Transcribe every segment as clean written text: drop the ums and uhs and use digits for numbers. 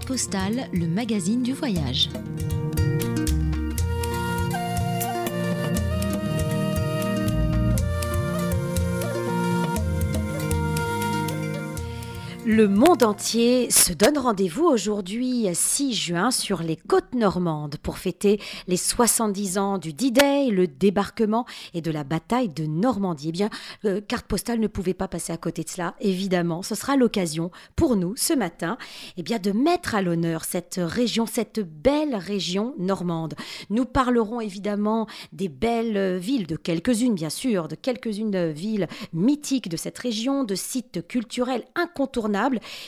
Postale, le magazine du voyage. Le monde entier se donne rendez-vous aujourd'hui, 6 juin, sur les côtes normandes pour fêter les 70 ans du D-Day, le débarquement et de la bataille de Normandie. Eh bien, Carte Postale ne pouvait pas passer à côté de cela, évidemment. Ce sera l'occasion pour nous, ce matin, eh bien, de mettre à l'honneur cette région, cette belle région normande. Nous parlerons évidemment des belles villes, de quelques-unes bien sûr, de quelques-unes villes mythiques de cette région, de sites culturels incontournables,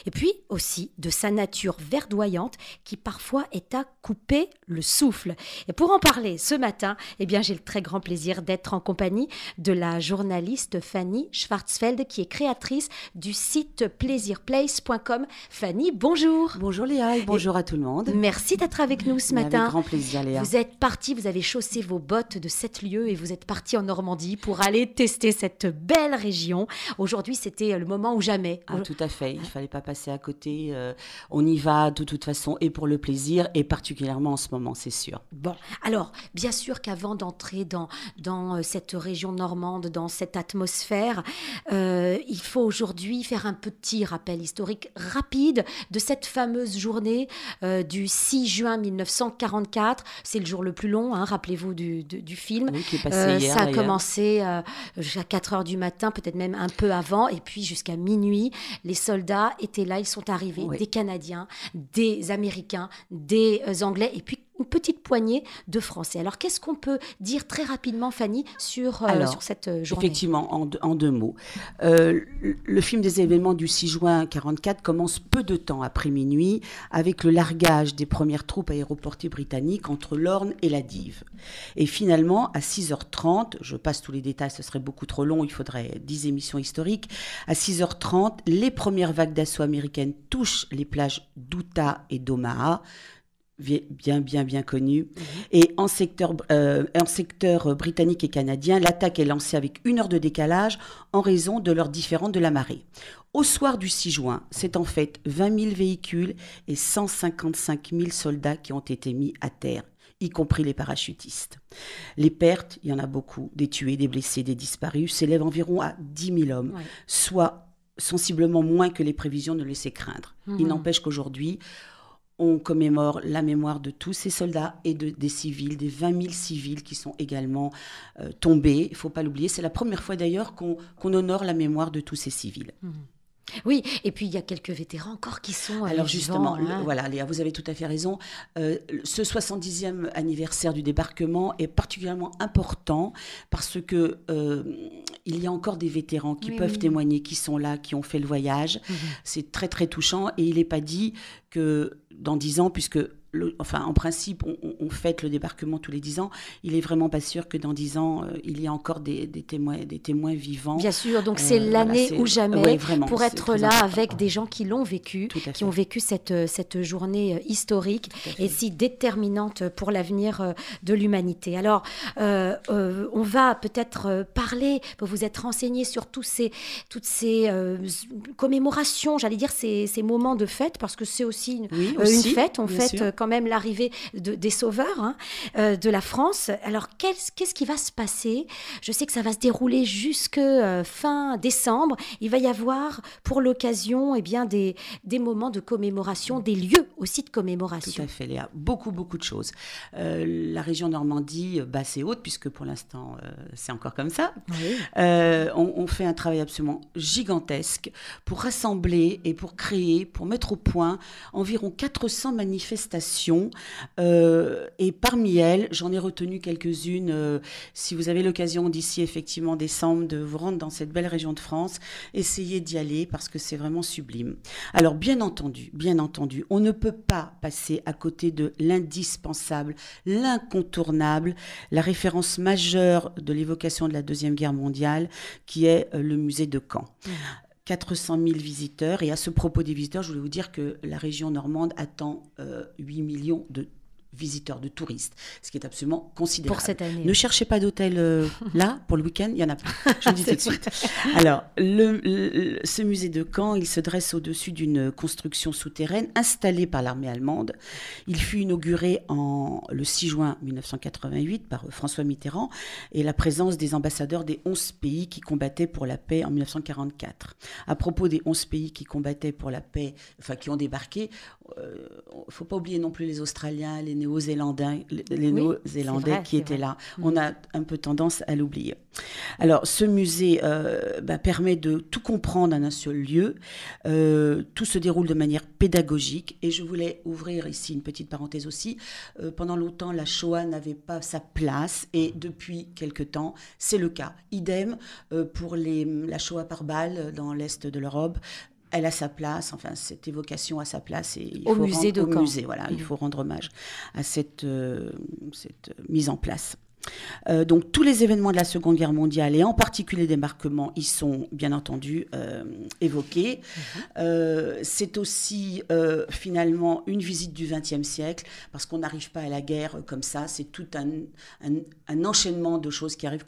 et puis aussi de sa nature verdoyante qui parfois est à couper le souffle. Et pour en parler ce matin, eh bien, j'ai le très grand plaisir d'être en compagnie de la journaliste Fanny Schwarzfeld qui est créatrice du site plaisirplace.com. Fanny, bonjour. Bonjour Léa et bonjour à tout le monde. Merci d'être avec nous ce matin. Avec grand plaisir Léa. Vous êtes partie, vous avez chaussé vos bottes de 7 lieues et vous êtes partie en Normandie pour aller tester cette belle région. Aujourd'hui, c'était le moment ou jamais. Ah, tout à fait. Il ne fallait pas passer à côté. On y va de toute façon et pour le plaisir et particulièrement en ce moment, c'est sûr. Bon, alors, bien sûr qu'avant d'entrer dans cette région normande, dans cette atmosphère, il faut aujourd'hui faire un petit rappel historique rapide de cette fameuse journée du 6 juin 1944. C'est le jour le plus long, hein, rappelez-vous du film. Oui, qui est passé hier. Ça a commencé jusqu'à 4 heures du matin, peut-être même un peu avant, et puis jusqu'à minuit. Les soldats étaient là, ils sont arrivés, oui. Des Canadiens, des Américains, des Anglais, et puis une petite poignée de Français. Alors, qu'est-ce qu'on peut dire très rapidement, Fanny, sur cette journée ? Effectivement, en deux mots. Le film des événements du 6 juin 1944 commence peu de temps après minuit avec le largage des premières troupes aéroportées britanniques entre l'Orne et la Dive. Et finalement, à 6h30, je passe tous les détails, ce serait beaucoup trop long, il faudrait 10 émissions historiques. À 6h30, les premières vagues d'assaut américaines touchent les plages d'Utah et d'Omaha, bien connu. Et en secteur britannique et canadien, l'attaque est lancée avec 1 heure de décalage en raison de leur différend de la marée. Au soir du 6 juin, c'est en fait 20 000 véhicules et 155 000 soldats qui ont été mis à terre, y compris les parachutistes. Les pertes, il y en a beaucoup, des tués, des blessés, des disparus, s'élèvent environ à 10 000 hommes, soit sensiblement moins que les prévisions ne laissaient craindre. Il n'empêche qu'aujourd'hui, on commémore la mémoire de tous ces soldats et des civils, des 20 000 civils qui sont également tombés. Il ne faut pas l'oublier. C'est la première fois d'ailleurs qu'on honore la mémoire de tous ces civils. Oui, et puis il y a quelques vétérans encore qui sont Alors justement, vivants, voilà, Léa, vous avez tout à fait raison. Ce 70e anniversaire du débarquement est particulièrement important parce que il y a encore des vétérans qui peuvent témoigner, qui sont là, qui ont fait le voyage. C'est très très touchant et il n'est pas dit que dans 10 ans, puisque en principe, on fête le débarquement tous les 10 ans. Il n'est vraiment pas sûr que dans 10 ans, il y a encore des témoins vivants. Bien sûr, donc c'est l'année ou jamais pour être là avec des gens qui l'ont vécu, qui ont vécu cette journée historique et si déterminante pour l'avenir de l'humanité. Alors, on va peut-être parler, vous êtes renseigné sur toutes ces commémorations, j'allais dire ces moments de fête, parce que c'est aussi une fête. On fête quand même l'arrivée des sauveurs de la France. Alors, qu'est-ce qui va se passer ? Je sais que ça va se dérouler jusque fin décembre. Il va y avoir, pour l'occasion, des moments de commémoration, des lieux aussi de commémoration. Tout à fait, Léa. Beaucoup de choses. La région Normandie, basse et haute, puisque pour l'instant, c'est encore comme ça. Oui. On fait un travail absolument gigantesque pour rassembler et pour créer, pour mettre au point environ 400 manifestations. Et parmi elles, j'en ai retenu quelques-unes. Si vous avez l'occasion d'ici effectivement décembre de vous rendre dans cette belle région de France, essayez d'y aller parce que c'est vraiment sublime. Alors bien entendu, on ne peut pas passer à côté de l'indispensable, l'incontournable, la référence majeure de l'évocation de la Deuxième Guerre mondiale qui est le musée de Caen. 400 000 visiteurs. Et à ce propos des visiteurs, je voulais vous dire que la région normande attend 8 millions de visiteurs, de touristes, ce qui est absolument considérable. Pour cette année. Ne cherchez pas d'hôtel là, pour le week-end, il y en a pas. Je vous le dis tout de suite. Alors, ce musée de Caen, il se dresse au-dessus d'une construction souterraine installée par l'armée allemande. Il fut inauguré le 6 juin 1988 par François Mitterrand et la présence des ambassadeurs des 11 pays qui combattaient pour la paix en 1944. À propos des 11 pays qui combattaient pour la paix, enfin qui ont débarqué, il ne faut pas oublier non plus les Australiens, les Néo-Zélandais qui étaient là. On a un peu tendance à l'oublier. Alors, ce musée permet de tout comprendre en un seul lieu. Tout se déroule de manière pédagogique. Et je voulais ouvrir ici une petite parenthèse aussi. Pendant longtemps, la Shoah n'avait pas sa place. Et depuis quelque temps, c'est le cas. Idem pour la Shoah par balle dans l'Est de l'Europe. Elle a sa place, enfin cette évocation a sa place et il faut musée de Caen. Il faut rendre hommage à cette mise en place. Donc tous les événements de la Seconde Guerre mondiale et en particulier les débarquements y sont bien entendu évoqués. C'est aussi finalement une visite du XXe siècle parce qu'on n'arrive pas à la guerre comme ça, c'est tout un enchaînement de choses qui arrivent,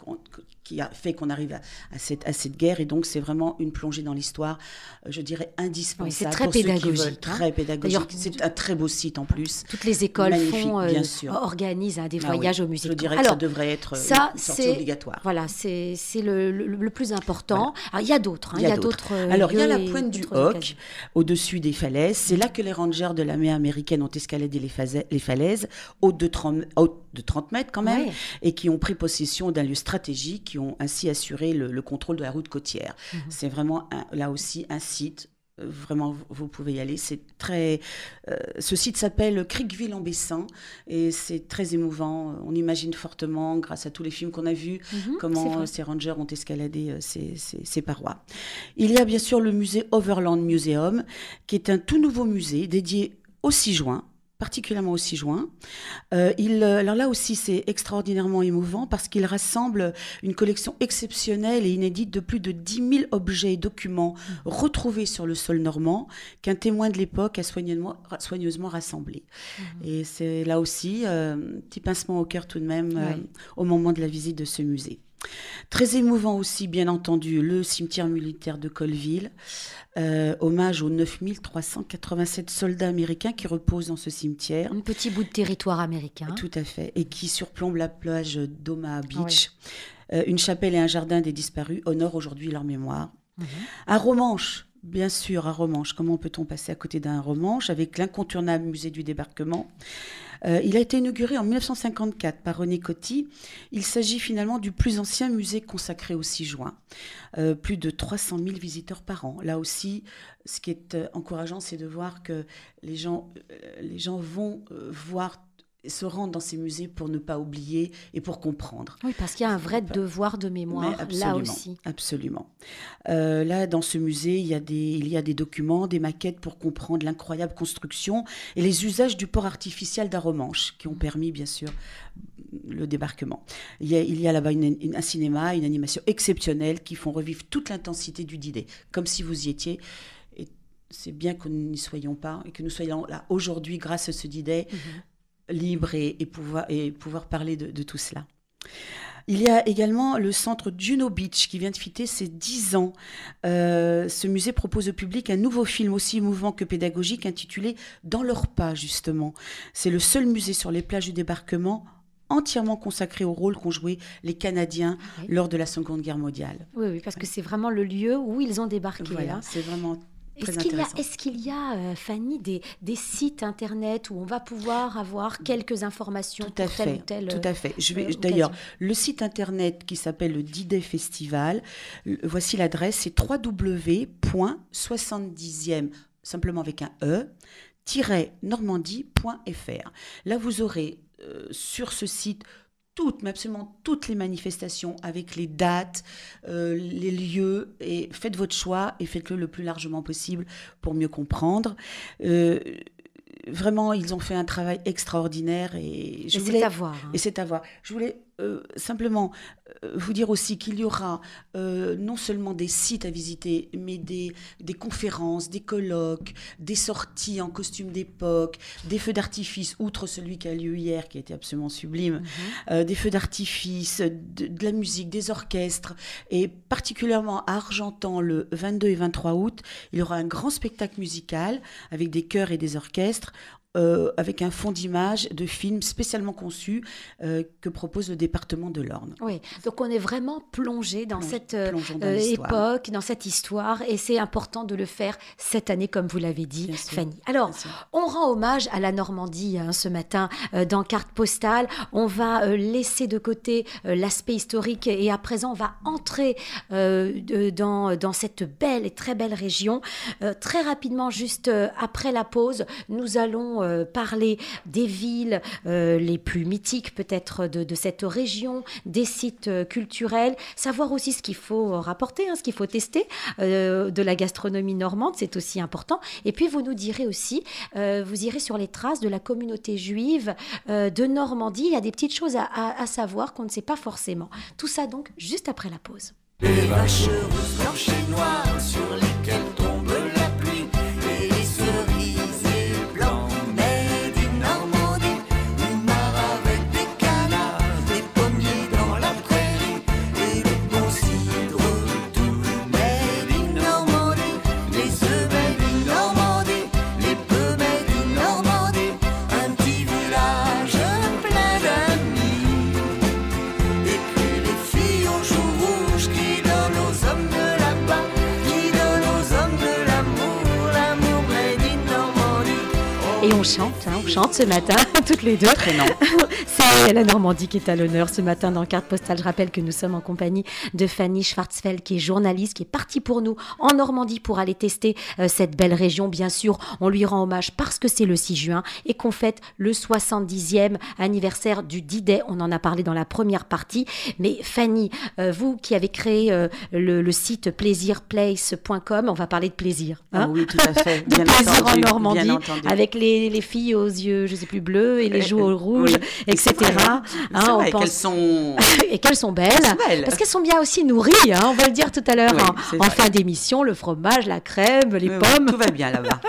qui a fait qu'on arrive à cette guerre et donc c'est vraiment une plongée dans l'histoire, je dirais indispensable. Oui, c'est très pédagogique. Très pédagogique. C'est un très beau site en plus. Toutes les écoles organisent des voyages au musée. Je dirais que ça devrait être une sortie obligatoire. Voilà, c'est le plus important. Voilà. Alors, il y a d'autres. Il y a d'autres. Alors, il y a la pointe du Hoc, au-dessus des falaises. C'est là que les rangers de l'armée américaine ont escaladé les falaises, hautes de 30 mètres quand même, et qui ont pris possession d'un lieu stratégique, qui ont ainsi assuré le contrôle de la route côtière. C'est vraiment, là aussi, un site. Vraiment, vous pouvez y aller. C'est très. Ce site s'appelle Criqueville-en-Bessin et c'est très émouvant. On imagine fortement, grâce à tous les films qu'on a vus, comment ces rangers ont escaladé ces parois. Il y a bien sûr le musée Overland Museum, qui est un tout nouveau musée dédié au 6 juin. Particulièrement au 6 juin. Alors là aussi, c'est extraordinairement émouvant parce qu'il rassemble une collection exceptionnelle et inédite de plus de 10 000 objets et documents retrouvés sur le sol normand qu'un témoin de l'époque a soigneusement rassemblés. Et c'est là aussi un petit pincement au cœur tout de même au moment de la visite de ce musée. Très émouvant aussi, bien entendu, le cimetière militaire de Colleville. Hommage aux 9387 soldats américains qui reposent dans ce cimetière. Un petit bout de territoire américain. Tout à fait. Et qui surplombe la plage d'Omaha Beach. Une chapelle et un jardin des disparus honorent aujourd'hui leur mémoire. À Romanche, bien sûr, à Romanche. Comment peut-on passer à côté d'un Romanche avec l'incontournable musée du débarquement ? Il a été inauguré en 1954 par René Coty. Il s'agit finalement du plus ancien musée consacré au 6 juin. Plus de 300 000 visiteurs par an. Là aussi, ce qui est encourageant, c'est de voir que les gens vont se rendre dans ces musées pour ne pas oublier et pour comprendre. Oui, parce qu'il y a un vrai devoir de mémoire là aussi. Absolument. Là, dans ce musée, il y a des documents, des maquettes pour comprendre l'incroyable construction et les usages du port artificiel d'Aromanche qui ont permis, bien sûr, le débarquement. Il y a là-bas un cinéma, une animation exceptionnelle qui font revivre toute l'intensité du D-Day, comme si vous y étiez. Et c'est bien que nous n'y soyons pas et que nous soyons là aujourd'hui grâce à ce D-Day. Libre et pouvoir parler de tout cela. Il y a également le centre Juno Beach qui vient de fêter ses 10 ans. Ce musée propose au public un nouveau film aussi émouvant que pédagogique intitulé « Dans leurs pas » justement. C'est le seul musée sur les plages du débarquement entièrement consacré au rôle qu'ont joué les Canadiens lors de la Seconde Guerre mondiale. Oui, parce que c'est vraiment le lieu où ils ont débarqué. Voilà, c'est vraiment... Est-ce qu'il y a, Fanny, des sites internet où on va pouvoir avoir quelques informations pour telle ou telle Tout à fait. D'ailleurs, le site internet qui s'appelle le D-Day Festival, voici l'adresse, c'est www.70e, simplement avec un E, -normandie.fr. Là, vous aurez sur ce site mais absolument toutes les manifestations avec les dates, les lieux, et faites votre choix et faites-le le plus largement possible pour mieux comprendre. Vraiment, ils ont fait un travail extraordinaire c'est à voir. Et c'est à voir. Je voulais simplement vous dire aussi qu'il y aura non seulement des sites à visiter, mais des conférences, des colloques, des sorties en costume d'époque, des feux d'artifice, outre celui qui a lieu hier, qui a été absolument sublime, des feux d'artifice, de la musique, des orchestres, et particulièrement à Argentan, le 22 et 23 août, il y aura un grand spectacle musical avec des chœurs et des orchestres, avec un fond d'image de film spécialement conçu que propose le département de l'Orne. Oui, donc on est vraiment plongé dans cette époque, dans cette histoire, et c'est important de le faire cette année, comme vous l'avez dit, bien Fanny. Sûr, alors, on rend hommage à la Normandie ce matin dans Carte Postale. On va laisser de côté l'aspect historique, et à présent, on va entrer dans cette belle et très belle région. Très rapidement, juste après la pause, nous allons parler des villes les plus mythiques peut-être de cette région, des sites culturels, savoir aussi ce qu'il faut rapporter, ce qu'il faut tester de la gastronomie normande, c'est aussi important. Et puis vous nous direz aussi, vous irez sur les traces de la communauté juive de Normandie. Il y a des petites choses à savoir qu'on ne sait pas forcément. Tout ça donc juste après la pause. Les vaches russes blanches et noires sur lesquelles tombe la pluie, et les cerisiers blancs. Et on chante ce matin, toutes les deux. C'est la Normandie qui est à l'honneur ce matin dans Carte Postale. Je rappelle que nous sommes en compagnie de Fanny Schwarzfeld, qui est journaliste, qui est partie pour nous en Normandie pour aller tester cette belle région. Bien sûr, on lui rend hommage parce que c'est le 6 juin et qu'on fête le 70e anniversaire du D-Day. On en a parlé dans la première partie. Mais Fanny, vous qui avez créé le site plaisirplace.com, on va parler de plaisir. Oui, tout à fait. De plaisir en Normandie, avec les filles aux yeux, je sais plus, bleus et les joues au rouge, etc. Et qu'elles sont... et qu'elles sont belles, parce qu'elles sont bien aussi nourries, on va le dire tout à l'heure, en fin d'émission, le fromage, la crème, les pommes. Tout va bien là-bas.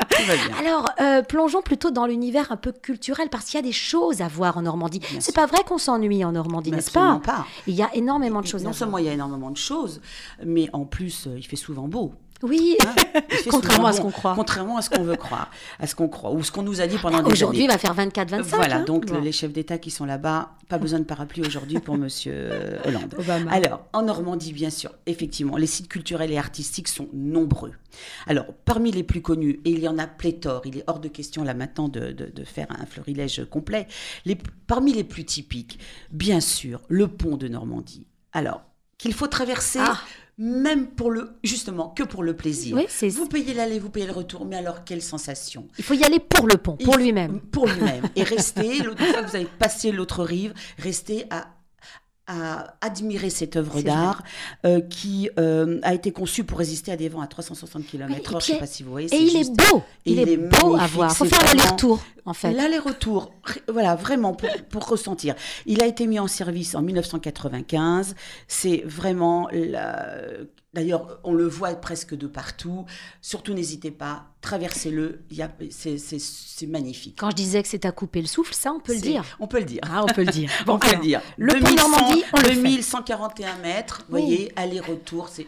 Alors, plongeons plutôt dans l'univers un peu culturel, parce qu'il y a des choses à voir en Normandie. C'est pas vrai qu'on s'ennuie en Normandie, n'est-ce pas ? Il y a énormément de choses. Non seulement il y a énormément de choses, mais en plus, il fait souvent beau. Oui, contrairement à ce qu'on croit. Contrairement à ce qu'on veut croire, ou ce qu'on nous a dit pendant des années. Aujourd'hui, il va faire 24-25. Voilà, donc les chefs d'État qui sont là-bas, pas besoin de parapluie aujourd'hui pour Monsieur Hollande. Obama. Alors, en Normandie, bien sûr, effectivement, les sites culturels et artistiques sont nombreux. Alors, parmi les plus connus, et il y en a pléthore, il est hors de question là maintenant de faire un florilège complet, parmi les plus typiques, bien sûr, le pont de Normandie. Alors, qu'il faut traverser... Même que pour le plaisir. Oui, vous payez l'aller, vous payez le retour, mais alors quelle sensation. Il faut y aller pour le pont, pour lui-même. Pour lui-même. Et rester, l'autre fois que vous avez passé l'autre rive, rester à admirer cette œuvre d'art qui a été conçue pour résister à des vents à 360 km/h. Je ne sais pas si vous voyez. Et il est beau. Il est beau à voir. Il faut faire l'aller-retour, en fait. L'aller-retour, voilà, vraiment, pour ressentir. Il a été mis en service en 1995. C'est vraiment... D'ailleurs, on le voit presque de partout. Surtout, n'hésitez pas, traversez-le. C'est magnifique. Quand je disais que c'est à couper le souffle, ça, on peut le dire. On peut le dire. On peut le dire. On peut le dire. Le pont Normandie, on le fait. 2141 mètres, vous voyez, aller-retour, c'est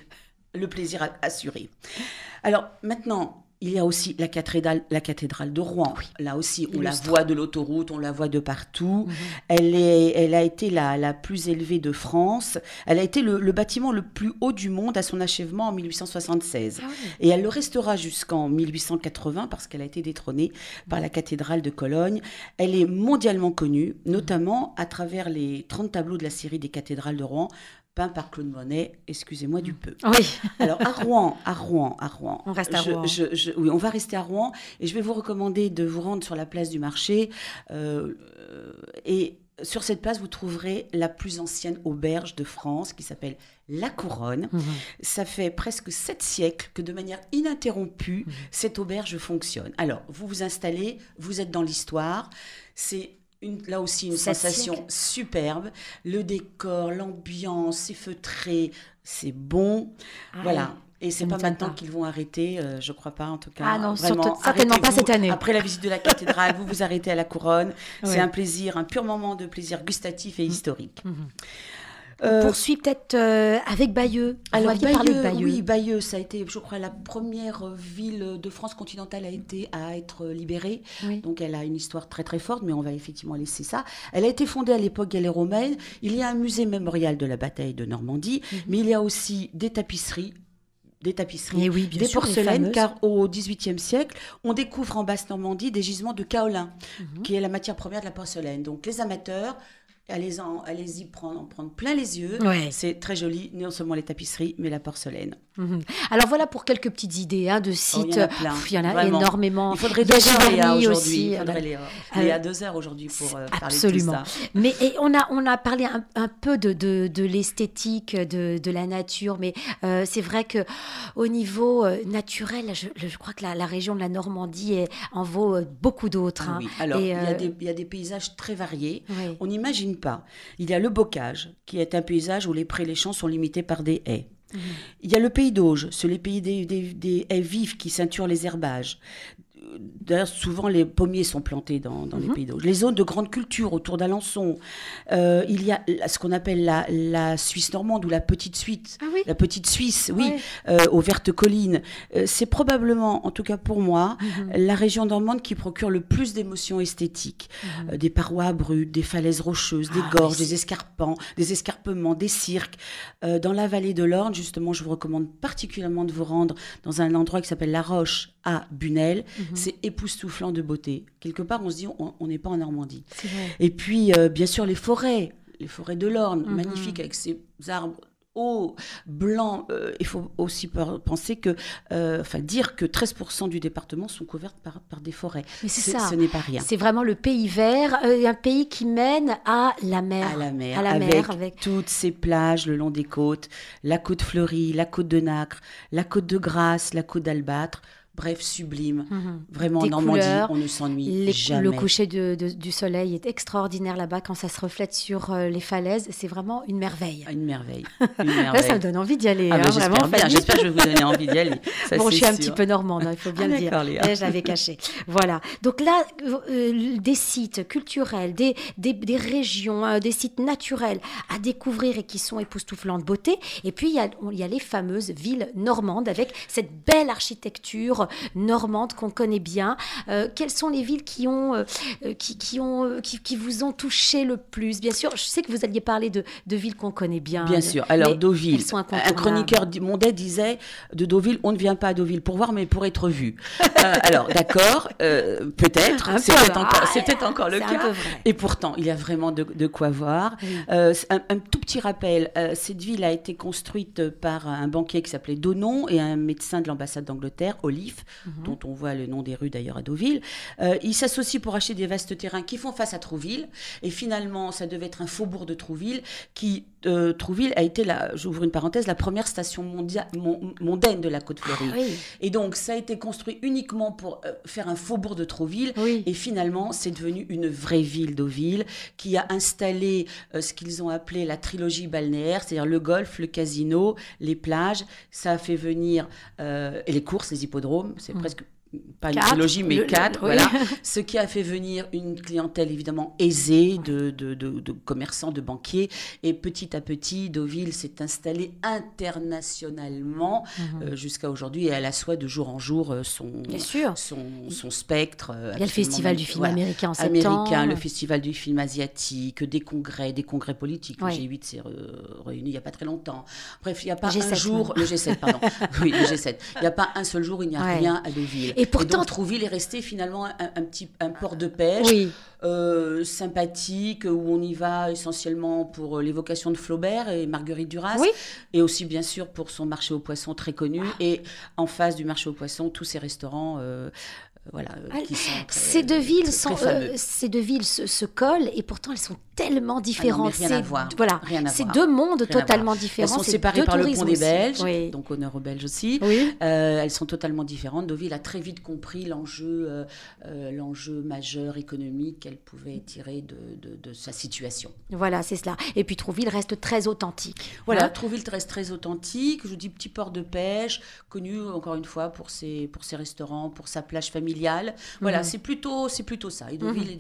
le plaisir assuré. Alors, maintenant... Il y a aussi la cathédrale de Rouen. Oui. Là aussi, on la voit de l'autoroute, on la voit de partout. Elle a été la plus élevée de France. Elle a été le bâtiment le plus haut du monde à son achèvement en 1876. Et elle le restera jusqu'en 1880 parce qu'elle a été détrônée par la cathédrale de Cologne. Elle est mondialement connue, notamment à travers les 30 tableaux de la série des cathédrales de Rouen, peint par Claude Monet, excusez-moi du peu. Oui. Alors, à Rouen. On reste à Rouen. Oui, on va rester à Rouen. Et je vais vous recommander de vous rendre sur la place du marché. Et sur cette place, vous trouverez la plus ancienne auberge de France qui s'appelle La Couronne. Ça fait presque 7 siècles que de manière ininterrompue, cette auberge fonctionne. Alors, vous vous installez, vous êtes dans l'histoire. C'est Là aussi, une Sept sensation siècles. superbe. Le décor, l'ambiance, c'est feutré, c'est bon. Ah Voilà. oui, Et ça c'est pas m'étonne maintenant pas. qu'ils vont arrêter, je crois pas en tout cas. Ah non, Vraiment, surtout- certainement pas arrêtez-vous. cette année. Après la visite de la cathédrale, vous vous arrêtez à la couronne. C'est Ouais. un plaisir, un pur moment de plaisir gustatif et historique. On Euh, poursuit peut-être avec Bayeux. Vous Alors m'aviez parlé de Bayeux. oui, Bayeux, ça a été, je crois, la première ville de France continentale à être libérée. Oui. Donc elle a une histoire très très forte, mais on va effectivement laisser ça. Elle a été fondée à l'époque gallo-romaine. Il y a un musée mémorial de la bataille de Normandie, mais il y a aussi des tapisseries, Et oui, bien des sûr, les porcelaines, fameuses. car au XVIIIe siècle, on découvre en Basse-Normandie des gisements de kaolin, qui est la matière première de la porcelaine. Donc les amateurs, allez-y en prendre plein les yeux. Ouais. C'est très joli, non seulement les tapisseries, mais la porcelaine. Mhm. Alors voilà pour quelques petites idées de sites. il y en a plein, Pff, il y en a vraiment. énormément. Il faudrait Il y a 2 heures, Léa, Giverny aujourd'hui. aussi. Il faudrait Léa 2 heures aujourd'hui pour parler Absolument. de tout ça. Mais on a parlé un peu de l'esthétique, de la nature, mais c'est vrai que au niveau naturel, je crois que la région de la Normandie en vaut beaucoup d'autres. Ah hein. oui. Alors, Et, il y a des paysages très variés. oui. On n'imagine pas. Il y a le bocage, qui est un paysage où les prés et les champs sont limités par des haies. Il y a le pays d'Auge, c'est les pays des haies vives qui ceinturent les herbages. D'ailleurs, souvent, les pommiers sont plantés dans les pays d'Auge. Les zones de grande culture autour d'Alençon. Il y a ce qu'on appelle la Suisse normande ou la petite Suisse. Ah oui. La petite Suisse, oui, Ouais. aux vertes collines. C'est probablement, en tout cas pour moi, la région normande qui procure le plus d'émotions esthétiques. Des parois abruptes, des falaises rocheuses, des gorges, des escarpements, des cirques. Dans la vallée de l'Orne, justement, je vous recommande particulièrement de vous rendre dans un endroit qui s'appelle La Roche à Bunel. C'est époustouflant de beauté. Quelque part, on se dit, on n'est pas en Normandie. C'est vrai. Et puis, bien sûr, les forêts de l'Orne, magnifiques avec ces arbres hauts, blancs. Il faut aussi penser que, dire que 13% du département sont couvertes par des forêts. Mais c'est ça. Ce n'est pas rien. C'est vraiment le pays vert, un pays qui mène à la mer. À la mer, À la avec, mer, avec toutes ces plages le long des côtes, la côte fleurie, la côte de Nacre, la côte de Grasse, la côte d'Albâtre. Bref, sublime. Vraiment, Des en Normandie, couleurs, on ne s'ennuie jamais. le coucher du soleil est extraordinaire là-bas quand ça se reflète sur les falaises. C'est vraiment une merveille. Une merveille. Là, ça me donne envie d'y aller. Ah, bah, vraiment, j'espère bien. Fanny. J'espère que je vais vous donner envie d'y aller. Ça, Bon, c'est je suis un sûr. petit peu normande, il faut bien Ah, le dire. d'accord, Léa. Je l'avais caché. Voilà. Donc là, des sites culturels, des régions, des sites naturels à découvrir et qui sont époustouflants de beauté. Et puis, il y a les fameuses villes normandes avec cette belle architecture normande qu'on connaît bien. Quelles sont les villes qui vous ont touché le plus? Bien sûr, je sais que vous alliez parler de villes qu'on connaît bien. Bien sûr. Alors, mais Deauville. elles sont Un incontournables. chroniqueur mondet disait de Deauville, on ne vient pas à Deauville pour voir, mais pour être vu. Alors, d'accord, peut-être. Un C'est peu. peut-être encore le C'est un cas. peu vrai. Et pourtant, il y a vraiment de quoi voir. Oui. Un tout petit rappel, cette ville a été construite par un banquier qui s'appelait Donon et un médecin de l'ambassade d'Angleterre, Olive, dont on voit le nom des rues d'ailleurs à Deauville. Ils s'associent pour acheter des vastes terrains qui font face à Trouville. Et finalement, ça devait être un faubourg de Trouville Trouville a été, j'ouvre une parenthèse, la première station mondaine de la côte fleurie. Ah oui. Et donc, ça a été construit uniquement pour faire un faubourg de Trouville. Oui. Et finalement, c'est devenu une vraie ville, Deauville, qui a installé ce qu'ils ont appelé la trilogie balnéaire, c'est-à-dire le golf, le casino, les plages. Ça a fait venir et les courses, les hippodromes. C'est presque pas une 4, trilogie, mais 4, oui. voilà. Ce qui a fait venir une clientèle évidemment aisée de commerçants, de banquiers. Et petit à petit, Deauville s'est installée internationalement jusqu'à aujourd'hui. Et elle assoit de jour en jour Bien sûr. son spectre. Il y a le festival du film américain en septembre. Le festival du film asiatique, des congrès politiques. Oui. Le G8 s'est réuni il n'y a pas très longtemps. Bref, il n'y a pas G7 un jour... même. Le G7, pardon. Oui, le G7. Il n'y a pas un seul jour où il n'y a Ouais. rien à Deauville. Et pourtant... donc, Trouville est resté finalement un port de pêche Oui. sympathique, où on y va essentiellement pour l'évocation de Flaubert et Marguerite Duras, Oui. et aussi bien sûr pour son marché aux poissons très connu. Et en face du marché aux poissons, tous ces restaurants... qui sont très, Ces deux villes, très fameux. ces deux villes se collent et pourtant elles sont tellement différentes. rien à voir. Voilà, Rien à c'est voir. deux mondes Rien à totalement voir. différents. Elles sont c'est séparées deux par le tourismes pont des aussi. Belges, Oui. donc honneur aux Belges aussi. Oui. Elles sont totalement différentes. Deauville a très vite compris l'enjeu majeur économique qu'elle pouvait tirer de sa situation. Voilà, c'est cela. Et puis Trouville reste très authentique. Voilà, Hein. Trouville reste très authentique. Je vous dis petit port de pêche, connu encore une fois pour ses restaurants, pour sa plage familiale. Voilà, c'est plutôt ça. Et Deauville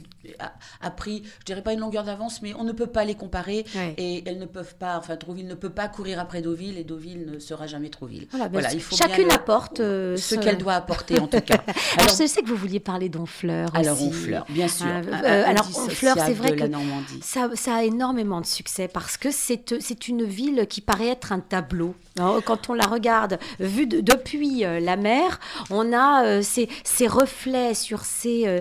a pris, je dirais pas une longueur d'avance, mais on ne peut pas les comparer. Ouais. Et elles ne peuvent pas, enfin Trouville ne peut pas courir après Deauville et Deauville ne sera jamais Trouville. Voilà, il faut chacune bien apporte ce qu'elle doit apporter en tout cas. Alors, je sais que vous vouliez parler d'Honfleur aussi. Alors Honfleur, bien sûr. Alors Honfleur, c'est vrai de la que Normandie. ça a énormément de succès parce que c'est une ville qui paraît être un tableau. Alors, quand on la regarde vue depuis la mer, on a ces reflets sur ces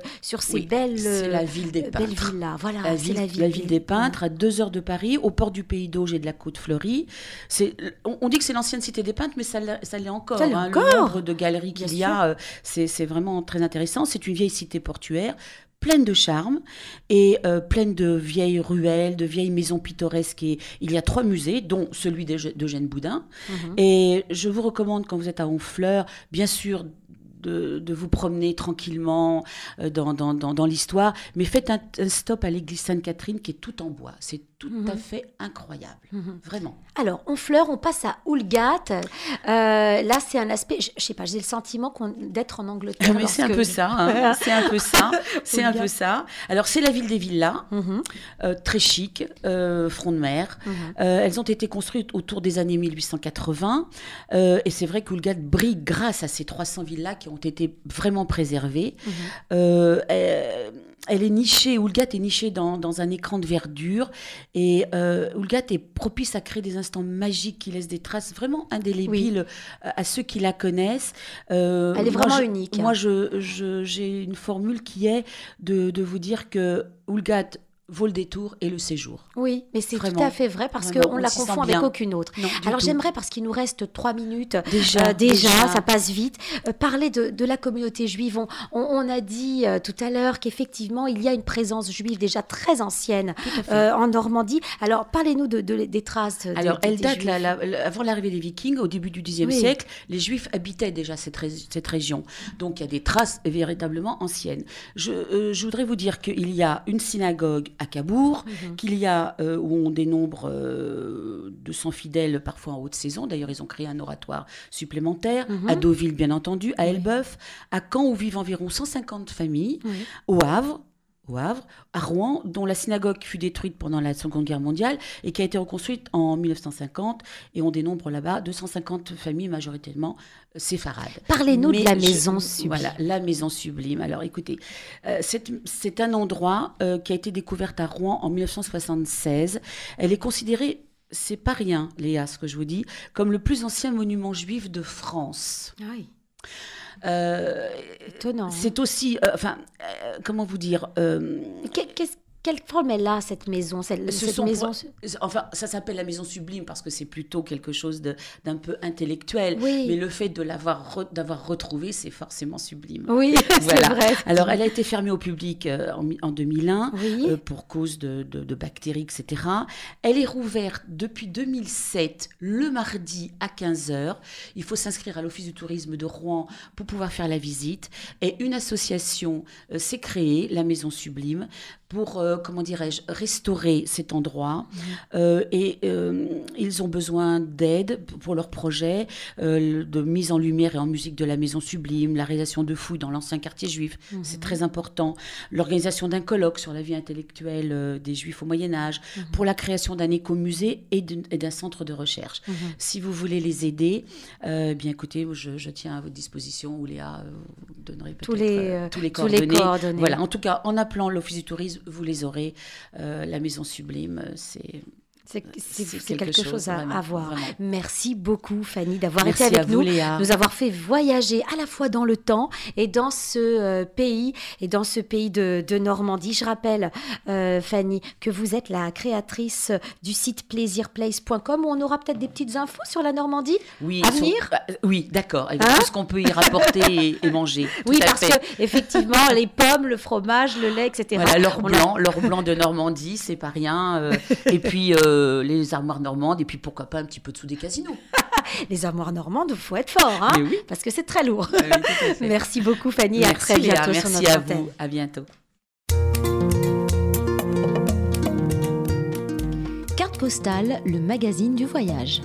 Oui, belles c'est la ville des belles peintres. villas. Voilà, La c'est ville des peintres, à 2 heures de Paris, au port du Pays d'Auge et de la Côte Fleurie. On dit que c'est l'ancienne cité des peintres, mais ça l'est encore. Ça l'est Le encore. nombre de galeries Bien qu'il y a, c'est vraiment très intéressant. C'est une vieille cité portuaire, pleine de charme et pleine de vieilles ruelles, de vieilles maisons pittoresques. Et il y a 3 musées, dont celui d'Eugène Boudin. Et je vous recommande, quand vous êtes à Honfleur, bien sûr, de vous promener tranquillement dans l'histoire, mais faites un stop à l'église Sainte-Catherine qui est tout en bois. C'est tout à fait incroyable, vraiment. Alors, Honfleur, on passe à Houlgat. Là, c'est un aspect, je sais pas, j'ai le sentiment d'être en Angleterre. Mais c'est un peu ça, hein. C'est un peu ça, c'est un peu ça. Alors, c'est la ville des villas, très chic, front de mer. Elles ont été construites autour des années 1880, et c'est vrai qu'Houlgat brille grâce à ces 300 villas qui ont été vraiment préservées. Elle est nichée, Houlgat est nichée dans un écran de verdure, et Houlgat est propice à créer des instants magiques qui laissent des traces vraiment indélébiles à ceux qui la connaissent. Elle est vraiment unique. Moi, j'ai une formule qui est de vous dire que Houlgat vaut le détour et le séjour. Oui, mais c'est Vraiment. tout à fait vrai parce Vraiment, qu'on on la s'y sent confond avec bien. aucune autre. Non, du Alors tout. j'aimerais, parce qu'il nous reste 3 minutes, Déjà, ça passe vite, parler de la communauté juive. On a dit tout à l'heure qu'effectivement, il y a une présence juive déjà très ancienne en Normandie. Alors parlez-nous des traces. Alors, elle date, Juifs. avant l'arrivée des Vikings, au début du Xe Oui. siècle, les Juifs habitaient déjà cette région. Donc, il y a des traces véritablement anciennes. Je voudrais vous dire qu'il y a une synagogue à Cabourg, qu'il y a, où on dénombre 200 fidèles, parfois en haute saison. D'ailleurs, ils ont créé un oratoire supplémentaire. À Deauville, bien entendu, à Elbeuf, à Caen, où vivent environ 150 familles, au Havre, à Rouen, dont la synagogue fut détruite pendant la Seconde Guerre mondiale et qui a été reconstruite en 1950. Et on dénombre là-bas 250 familles, majoritairement séfarades. Parlez-nous de Mais la maison sublime. Voilà, la maison sublime. Alors écoutez, c'est un endroit qui a été découvert à Rouen en 1976. Elle est considérée, c'est pas rien, Léa, ce que je vous dis, comme le plus ancien monument juif de France. Oui. Euh, Étonnant. C'est aussi, comment vous dire, Quelle forme elle a, cette maison cette maison... Enfin, ça s'appelle la maison sublime parce que c'est plutôt quelque chose d'un peu intellectuel. Oui. Mais le fait de d'avoir retrouvé, c'est forcément sublime. Oui, Voilà. c'est vrai. Alors, elle a été fermée au public en 2001 Oui. pour cause de bactéries, etc. Elle est rouverte depuis 2007, le mardi à 15h. Il faut s'inscrire à l'Office du tourisme de Rouen pour pouvoir faire la visite. Et une association s'est créée, la Maison Sublime, pour, comment dirais-je, restaurer cet endroit. Ils ont besoin d'aide pour leur projet, de mise en lumière et en musique de la Maison Sublime, la réalisation de fouilles dans l'ancien quartier juif, c'est très important, l'organisation d'un colloque sur la vie intellectuelle des Juifs au Moyen-Âge, pour la création d'un écomusée et d'un centre de recherche. Si vous voulez les aider, bien écoutez, je tiens à votre disposition, ou Léa vous donnerai peut-être tous les coordonnées. Voilà, en tout cas, en appelant l'Office du tourisme, vous les aurez. La Maison Sublime, C'est quelque chose à vraiment, voir. vraiment. Merci beaucoup, Fanny, d'avoir Merci été à avec vous, nous, Léa. nous avoir fait voyager à la fois dans le temps et dans ce pays de Normandie. Je rappelle, Fanny, que vous êtes la créatrice du site plaisirplace.com où on aura peut-être des petites infos sur la Normandie Oui, à venir. oui, d'accord. Avec Hein tout ce qu'on peut y rapporter et manger. Oui, Tout à parce fait. que effectivement, les pommes, le fromage, le lait, etc. Voilà, l'or On a- blanc de Normandie, c'est pas rien. Et puis les armoires normandes, et puis pourquoi pas un petit peu dessous des casinos. Les armoires normandes, il faut être fort, hein, Mais oui. parce que c'est très lourd. Oui, tout à fait. Merci beaucoup, Fanny. À Merci, très bientôt Léa, sur merci notre à antenne. vous. À bientôt. Carte postale, le magazine du voyage.